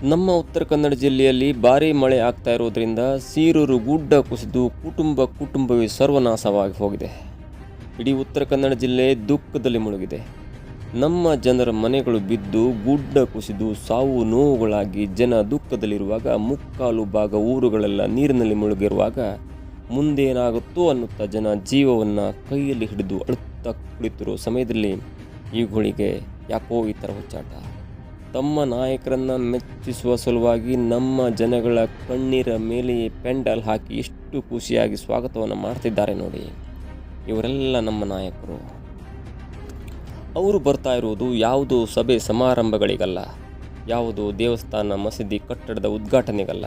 ನಮ್ಮ ಉತ್ತರ ಕನ್ನಡ ಜಿಲ್ಲೆಯಲ್ಲಿ ಭಾರೀ ಮಳೆ ಆಗ್ತಾ ಇರೋದ್ರಿಂದ ಸೀರೂರು ಗುಡ್ಡ ಕುಸಿದು ಕುಟುಂಬವೇ ಸರ್ವನಾಶವಾಗಿ ಹೋಗಿದೆ. ಇಡೀ ಉತ್ತರ ಕನ್ನಡ ಜಿಲ್ಲೆ ದುಃಖದಲ್ಲಿ ಮುಳುಗಿದೆ. ನಮ್ಮ ಜನರ ಮನೆಗಳು ಬಿದ್ದು ಗುಡ್ಡ ಕುಸಿದು ಸಾವು ನೋವುಗಳಾಗಿ ಜನ ದುಃಖದಲ್ಲಿರುವಾಗ, ಮುಕ್ಕಾಲು ಭಾಗ ಊರುಗಳೆಲ್ಲ ನೀರಿನಲ್ಲಿ ಮುಳುಗಿರುವಾಗ ಮುಂದೇನಾಗುತ್ತೋ ಅನ್ನುತ್ತಾ ಜನ ಜೀವವನ್ನು ಕೈಯಲ್ಲಿ ಹಿಡಿದು ಅಳುತ್ತಾ ಕುಳಿತಿರೋ ಸಮಯದಲ್ಲಿ ಇವುಗಳಿಗೆ ಯಾಕೋ ಈ ಥರ ಹುಚ್ಚಾಟ. ತಮ್ಮ ನಾಯಕರನ್ನು ಮೆಚ್ಚಿಸುವ ಸಲುವಾಗಿ ನಮ್ಮ ಜನಗಳ ಕಣ್ಣೀರ ಮೇಲೆ ಪೆಂಡಲ್ ಹಾಕಿ ಎಷ್ಟು ಖುಷಿಯಾಗಿ ಸ್ವಾಗತವನ್ನು ಮಾಡ್ತಿದ್ದಾರೆ ನೋಡಿ. ಇವರೆಲ್ಲ ನಮ್ಮ ನಾಯಕರು. ಅವರು ಬರ್ತಾ ಇರುವುದು ಯಾವುದೋ ಸಭೆ ಸಮಾರಂಭಗಳಿಗಲ್ಲ, ಯಾವುದೋ ದೇವಸ್ಥಾನ ಮಸೀದಿ ಕಟ್ಟಡದ ಉದ್ಘಾಟನೆಗಲ್ಲ.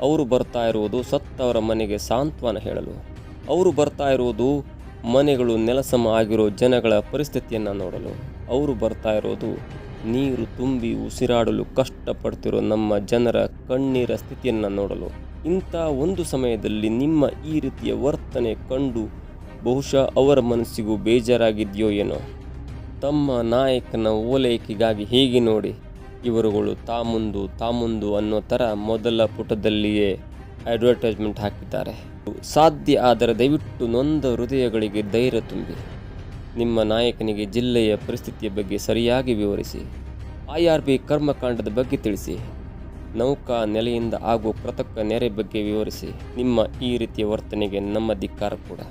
ಅವರು ಬರ್ತಾ ಇರುವುದು ಸತ್ತವರ ಮನೆಗೆ ಸಾಂತ್ವನ ಹೇಳಲು. ಅವರು ಬರ್ತಾ ಇರುವುದು ಮನೆಗಳು ನೆಲಸಮ ಆಗಿರೋ ಜನಗಳ ಪರಿಸ್ಥಿತಿಯನ್ನು ನೋಡಲು. ಅವರು ಬರ್ತಾ ಇರೋದು ನೀರು ತುಂಬಿ ಉಸಿರಾಡಲು ಕಷ್ಟಪಡ್ತಿರೋ ನಮ್ಮ ಜನರ ಕಣ್ಣೀರ ಸ್ಥಿತಿಯನ್ನು ನೋಡಲು. ಇಂಥ ಒಂದು ಸಮಯದಲ್ಲಿ ನಿಮ್ಮ ಈ ರೀತಿಯ ವರ್ತನೆ ಕಂಡು ಬಹುಶಃ ಅವರ ಮನಸ್ಸಿಗೂ ಬೇಜಾರಾಗಿದೆಯೋ ಏನೋ. ತಮ್ಮ ನಾಯಕನ ಓಲೈಕೆಗಾಗಿ ಹೀಗೆ ನೋಡಿ, ಇವರುಗಳು ತಾಮುಂದು ಅನ್ನೋ ಥರ ಮೊದಲ ಪುಟದಲ್ಲಿಯೇ ಅಡ್ವರ್ಟೈಸ್ಮೆಂಟ್ ಹಾಕಿದ್ದಾರೆ. ಸಾಧ್ಯ ಆದರೆ ದಯವಿಟ್ಟು ನೊಂದ ಹೃದಯಗಳಿಗೆ ಧೈರ್ಯ ತುಂಬಿ ನಿಮ್ಮ ನಾಯಕನಿಗೆ ಜಿಲ್ಲೆಯ ಪರಿಸ್ಥಿತಿಯ ಬಗ್ಗೆ ಸರಿಯಾಗಿ ವಿವರಿಸಿ. IRB ಕರ್ಮಕಾಂಡದ ಬಗ್ಗೆ ತಿಳಿಸಿ. ನೌಕಾ ನೆಲೆಯಿಂದ ಆಗೋ ಕೃತಕ ನೆರೆ ಬಗ್ಗೆ ವಿವರಿಸಿ. ನಿಮ್ಮ ಈ ರೀತಿಯ ವರ್ತನೆಗೆ ನಮ್ಮ ಧಿಕ್ಕಾರ ಕೂಡ.